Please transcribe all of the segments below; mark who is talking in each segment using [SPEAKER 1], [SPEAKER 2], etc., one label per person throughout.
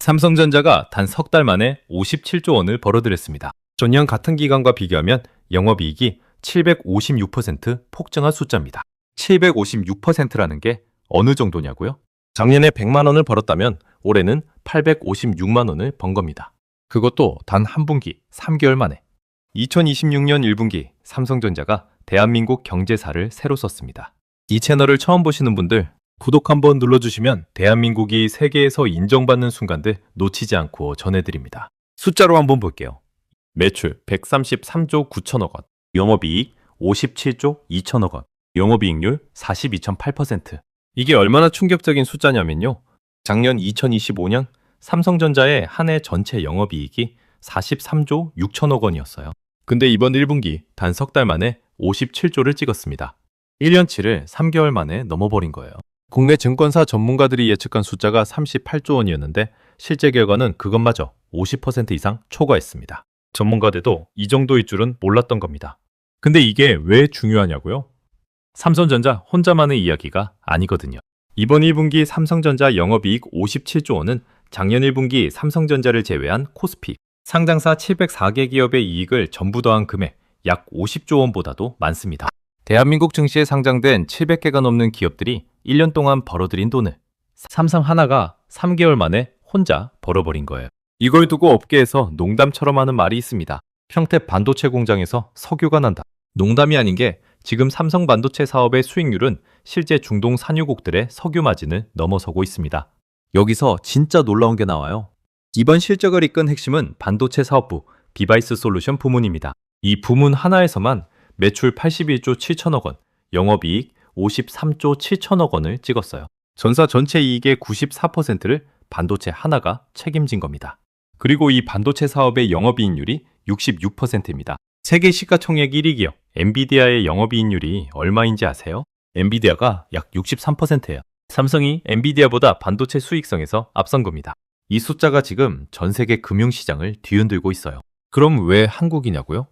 [SPEAKER 1] 삼성전자가 단 석 달 만에 57조 원을 벌어들였습니다. 전년 같은 기간과 비교하면 영업이익이 756% 폭증한 숫자입니다. 756%라는 게 어느 정도냐고요? 작년에 100만 원을 벌었다면 올해는 856만 원을 번 겁니다. 그것도 단 한 분기 3개월 만에. 2026년 1분기 삼성전자가 대한민국 경제사를 새로 썼습니다. 이 채널을 처음 보시는 분들 구독 한번 눌러주시면 대한민국이 세계에서 인정받는 순간들 놓치지 않고 전해드립니다. 숫자로 한번 볼게요. 매출 133조 9천억 원, 영업이익 57조 2천억 원, 영업이익률 42.8%. 이게 얼마나 충격적인 숫자냐면요. 작년 2025년 삼성전자의 한 해 전체 영업이익이 43조 6천억 원이었어요. 근데 이번 1분기 단 석 달 만에 57조를 찍었습니다. 1년치를 3개월 만에 넘어버린 거예요. 국내 증권사 전문가들이 예측한 숫자가 38조 원이었는데 실제 결과는 그것마저 50% 이상 초과했습니다. 전문가들도 이 정도일 줄은 몰랐던 겁니다. 근데 이게 왜 중요하냐고요? 삼성전자 혼자만의 이야기가 아니거든요. 이번 1분기 삼성전자 영업이익 57조 원은 작년 1분기 삼성전자를 제외한 코스피, 상장사 704개 기업의 이익을 전부 더한 금액 약 50조 원보다도 많습니다. 대한민국 증시에 상장된 700개가 넘는 기업들이 1년 동안 벌어들인 돈을 삼성 하나가 3개월 만에 혼자 벌어버린 거예요. 이걸 두고 업계에서 농담처럼 하는 말이 있습니다. 평택 반도체 공장에서 석유가 난다. 농담이 아닌 게 지금 삼성 반도체 사업의 수익률은 실제 중동 산유국들의 석유 마진을 넘어서고 있습니다. 여기서 진짜 놀라운 게 나와요. 이번 실적을 이끈 핵심은 반도체 사업부 디바이스 솔루션 부문입니다. 이 부문 하나에서만 매출 81조 7천억 원, 영업이익 53조 7천억 원을 찍었어요. 전사 전체 이익의 94%를 반도체 하나가 책임진 겁니다. 그리고 이 반도체 사업의 영업이익률이 66%입니다. 세계 시가총액 1위 기업 엔비디아의 영업이익률이 얼마인지 아세요? 엔비디아가 약 63%예요. 삼성이 엔비디아보다 반도체 수익성에서 앞선 겁니다. 이 숫자가 지금 전 세계 금융시장을 뒤흔들고 있어요. 그럼 왜 한국이냐고요?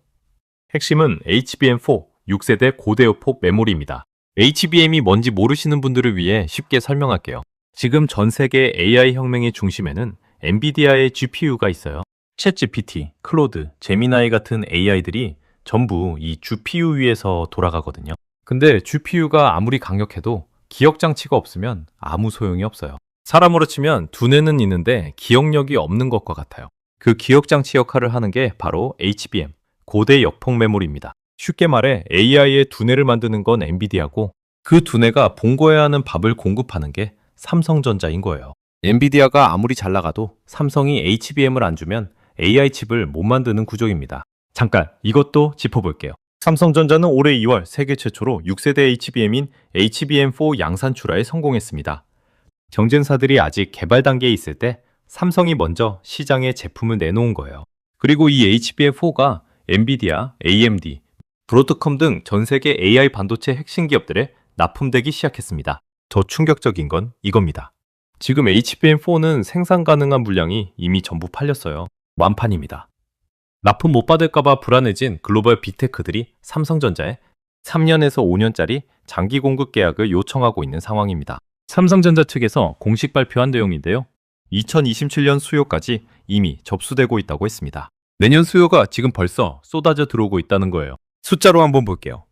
[SPEAKER 1] 핵심은 HBM4 6세대 고대역폭 메모리입니다. HBM이 뭔지 모르시는 분들을 위해 쉽게 설명할게요. 지금 전 세계 AI 혁명의 중심에는 엔비디아의 GPU가 있어요. 챗GPT, 클로드, 제미나이 같은 AI들이 전부 이 GPU 위에서 돌아가거든요. 근데 GPU가 아무리 강력해도 기억 장치가 없으면 아무 소용이 없어요. 사람으로 치면 두뇌는 있는데 기억력이 없는 것과 같아요. 그 기억 장치 역할을 하는 게 바로 HBM, 고대 역폭 메모리입니다. 쉽게 말해 AI의 두뇌를 만드는 건 엔비디아고 그 두뇌가 본거해야 하는 밥을 공급하는 게 삼성전자인 거예요. 엔비디아가 아무리 잘 나가도 삼성이 HBM을 안 주면 AI 칩을 못 만드는 구조입니다. 잠깐 이것도 짚어볼게요. 삼성전자는 올해 2월 세계 최초로 6세대 HBM인 HBM4 양산 출하에 성공했습니다. 경쟁사들이 아직 개발 단계에 있을 때 삼성이 먼저 시장에 제품을 내놓은 거예요. 그리고 이 HBM4가 엔비디아, AMD, 브로드컴 등 전 세계 AI 반도체 핵심 기업들에 납품되기 시작했습니다. 더 충격적인 건 이겁니다. 지금 HBM4는 생산 가능한 물량이 이미 전부 팔렸어요. 완판입니다. 납품 못 받을까봐 불안해진 글로벌 빅테크들이 삼성전자에 3년에서 5년짜리 장기 공급 계약을 요청하고 있는 상황입니다. 삼성전자 측에서 공식 발표한 내용인데요. 2027년 수요까지 이미 접수되고 있다고 했습니다. 내년 수요가 지금 벌써 쏟아져 들어오고 있다는 거예요. 숫자로 한번 볼게요.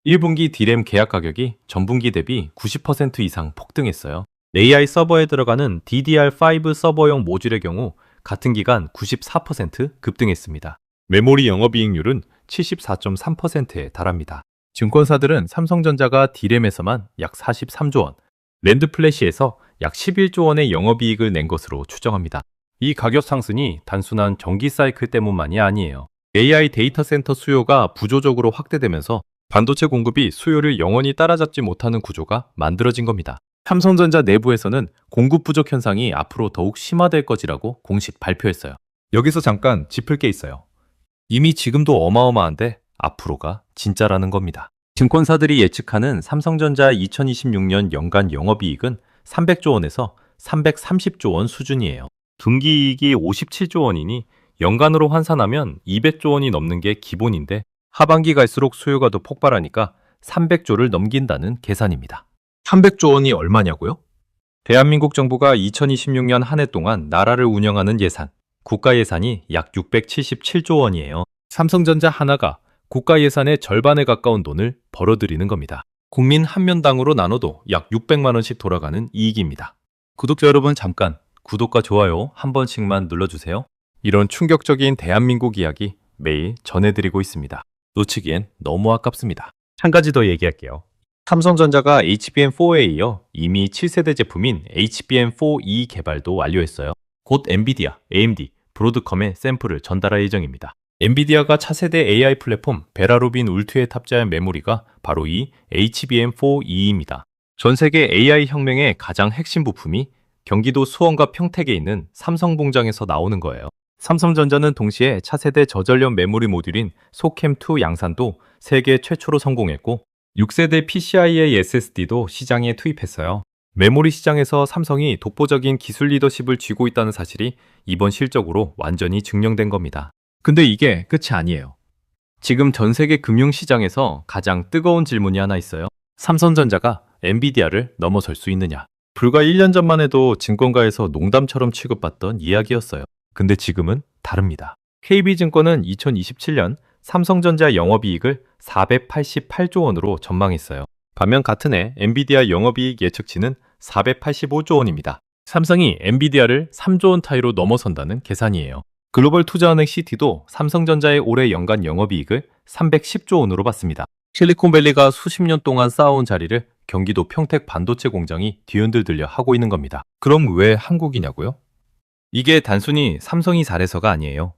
[SPEAKER 1] 1분기 D램 계약 가격이 전분기 대비 90% 이상 폭등했어요. AI 서버에 들어가는 DDR5 서버용 모듈의 경우 같은 기간 94% 급등했습니다. 메모리 영업이익률은 74.3%에 달합니다. 증권사들은 삼성전자가 D램에서만 약 43조 원, 랜드 플래시에서 약 11조 원의 영업이익을 낸 것으로 추정합니다. 이 가격 상승이 단순한 전기 사이클 때문만이 아니에요. AI 데이터 센터 수요가 부조적으로 확대되면서 반도체 공급이 수요를 영원히 따라잡지 못하는 구조가 만들어진 겁니다. 삼성전자 내부에서는 공급 부족 현상이 앞으로 더욱 심화될 것이라고 공식 발표했어요. 여기서 잠깐 짚을 게 있어요. 이미 지금도 어마어마한데 앞으로가 진짜라는 겁니다. 증권사들이 예측하는 삼성전자 2026년 연간 영업이익은 300조 원에서 330조 원 수준이에요. 분기이익이 57조 원이니 연간으로 환산하면 200조 원이 넘는 게 기본인데 하반기 갈수록 수요가 더 폭발하니까 300조를 넘긴다는 계산입니다. 300조 원이 얼마냐고요? 대한민국 정부가 2026년 한 해 동안 나라를 운영하는 예산, 국가 예산이 약 677조 원이에요. 삼성전자 하나가 국가 예산의 절반에 가까운 돈을 벌어들이는 겁니다. 국민 한 명당으로 나눠도 약 600만 원씩 돌아가는 이익입니다. 구독자 여러분 잠깐 구독과 좋아요 한 번씩만 눌러주세요. 이런 충격적인 대한민국 이야기 매일 전해드리고 있습니다. 놓치기엔 너무 아깝습니다. 한 가지 더 얘기할게요. 삼성전자가 HBM4에 이어 이미 7세대 제품인 HBM4E 개발도 완료했어요. 곧 엔비디아, AMD, 브로드컴에 샘플을 전달할 예정입니다. 엔비디아가 차세대 AI 플랫폼 베라루빈 울트에 탑재한 메모리가 바로 이 HBM4E입니다. 전 세계 AI 혁명의 가장 핵심 부품이 경기도 수원과 평택에 있는 삼성봉장에서 나오는 거예요. 삼성전자는 동시에 차세대 저전력 메모리 모듈인 소캠2 양산도 세계 최초로 성공했고 6세대 PCIe SSD도 시장에 투입했어요. 메모리 시장에서 삼성이 독보적인 기술 리더십을 쥐고 있다는 사실이 이번 실적으로 완전히 증명된 겁니다. 근데 이게 끝이 아니에요. 지금 전 세계 금융시장에서 가장 뜨거운 질문이 하나 있어요. 삼성전자가 엔비디아를 넘어설 수 있느냐? 불과 1년 전만 해도 증권가에서 농담처럼 취급받던 이야기였어요. 근데 지금은 다릅니다. KB증권은 2027년 삼성전자 영업이익을 488조 원으로 전망했어요. 반면 같은 해 엔비디아 영업이익 예측치는 485조 원입니다. 삼성이 엔비디아를 3조 원 타이로 넘어선다는 계산이에요. 글로벌 투자은행 CT도 삼성전자의 올해 연간 영업이익을 310조 원으로 봤습니다. 실리콘밸리가 수십 년 동안 쌓아온 자리를 경기도 평택 반도체 공장이 뒤흔들들려 하고 있는 겁니다. 그럼 왜 한국이냐고요? 이게 단순히 삼성이 잘해서가 아니에요.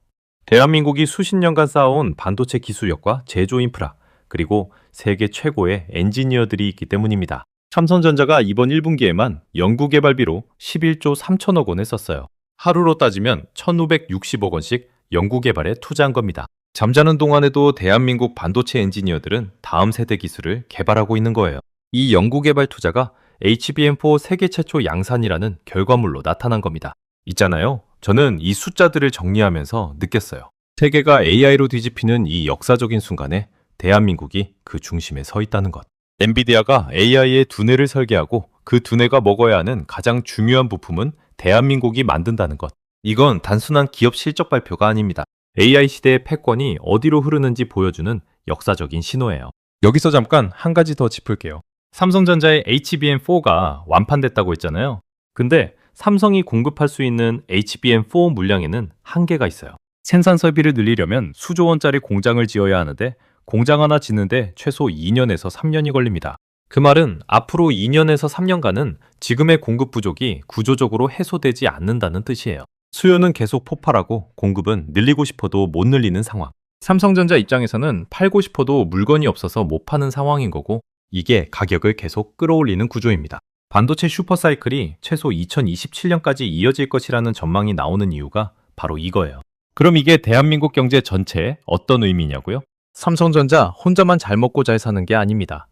[SPEAKER 1] 대한민국이 수십 년간 쌓아온 반도체 기술력과 제조 인프라, 그리고 세계 최고의 엔지니어들이 있기 때문입니다. 삼성전자가 이번 1분기에만 연구개발비로 11조 3천억 원을 썼어요. 하루로 따지면 1,560억 원씩 연구개발에 투자한 겁니다. 잠자는 동안에도 대한민국 반도체 엔지니어들은 다음 세대 기술을 개발하고 있는 거예요. 이 연구개발 투자가 HBM4 세계 최초 양산이라는 결과물로 나타난 겁니다. 있잖아요. 저는 이 숫자들을 정리하면서 느꼈어요. 세계가 AI로 뒤집히는 이 역사적인 순간에 대한민국이 그 중심에 서 있다는 것. 엔비디아가 AI의 두뇌를 설계하고 그 두뇌가 먹어야 하는 가장 중요한 부품은 대한민국이 만든다는 것. 이건 단순한 기업 실적 발표가 아닙니다. AI 시대의 패권이 어디로 흐르는지 보여주는 역사적인 신호예요. 여기서 잠깐 한 가지 더 짚을게요. 삼성전자의 HBM4가 완판됐다고 했잖아요. 근데 삼성이 공급할 수 있는 HBM4 물량에는 한계가 있어요. 생산 설비를 늘리려면 수조 원짜리 공장을 지어야 하는데 공장 하나 짓는데 최소 2년에서 3년이 걸립니다. 그 말은 앞으로 2년에서 3년간은 지금의 공급 부족이 구조적으로 해소되지 않는다는 뜻이에요. 수요는 계속 폭발하고 공급은 늘리고 싶어도 못 늘리는 상황. 삼성전자 입장에서는 팔고 싶어도 물건이 없어서 못 파는 상황인 거고 이게 가격을 계속 끌어올리는 구조입니다. 반도체 슈퍼사이클이 최소 2027년까지 이어질 것이라는 전망이 나오는 이유가 바로 이거예요. 그럼 이게 대한민국 경제 전체에 어떤 의미냐고요? 삼성전자 혼자만 잘 먹고 잘 사는 게 아닙니다.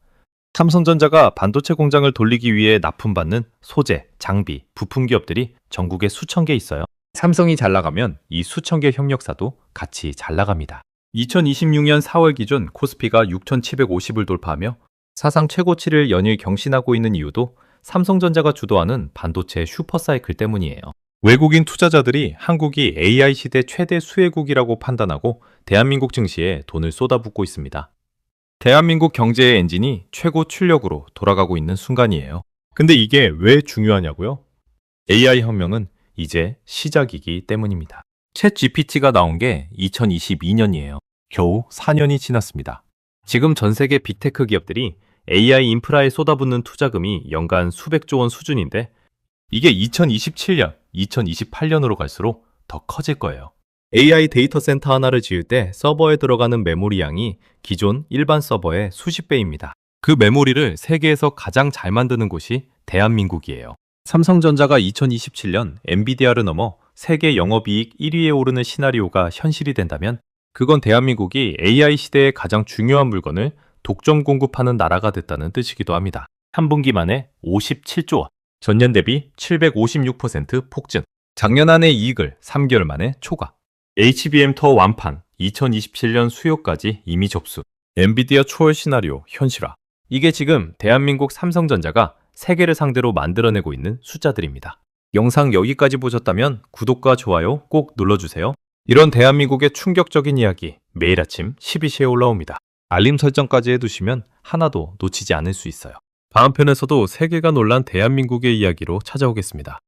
[SPEAKER 1] 삼성전자가 반도체 공장을 돌리기 위해 납품받는 소재, 장비, 부품 기업들이 전국에 수천 개 있어요. 삼성이 잘 나가면 이 수천 개 협력사도 같이 잘 나갑니다. 2026년 4월 기준 코스피가 6,750을 돌파하며 사상 최고치를 연일 경신하고 있는 이유도 삼성전자가 주도하는 반도체 슈퍼사이클 때문이에요. 외국인 투자자들이 한국이 AI 시대 최대 수혜국이라고 판단하고 대한민국 증시에 돈을 쏟아붓고 있습니다. 대한민국 경제의 엔진이 최고 출력으로 돌아가고 있는 순간이에요. 근데 이게 왜 중요하냐고요? AI 혁명은 이제 시작이기 때문입니다. 챗 GPT가 나온 게 2022년이에요. 겨우 4년이 지났습니다. 지금 전 세계 빅테크 기업들이 AI 인프라에 쏟아붓는 투자금이 연간 수백조 원 수준인데 이게 2027년, 2028년으로 갈수록 더 커질 거예요. AI 데이터 센터 하나를 지을 때 서버에 들어가는 메모리 양이 기존 일반 서버의 수십 배입니다. 그 메모리를 세계에서 가장 잘 만드는 곳이 대한민국이에요. 삼성전자가 2027년 엔비디아를 넘어 세계 영업이익 1위에 오르는 시나리오가 현실이 된다면 그건 대한민국이 AI 시대의 가장 중요한 물건을 독점 공급하는 나라가 됐다는 뜻이기도 합니다. 3분기 만에 57조 원, 전년 대비 756% 폭증, 작년 한 해 이익을 3개월 만에 초과, HBM2 완판, 2027년 수요까지 이미 접수, 엔비디아 초월 시나리오 현실화. 이게 지금 대한민국 삼성전자가 세계를 상대로 만들어내고 있는 숫자들입니다. 영상 여기까지 보셨다면 구독과 좋아요 꼭 눌러주세요. 이런 대한민국의 충격적인 이야기 매일 아침 12시에 올라옵니다. 알림 설정까지 해두시면 하나도 놓치지 않을 수 있어요. 다음 편에서도 세계가 놀란 대한민국의 이야기로 찾아오겠습니다.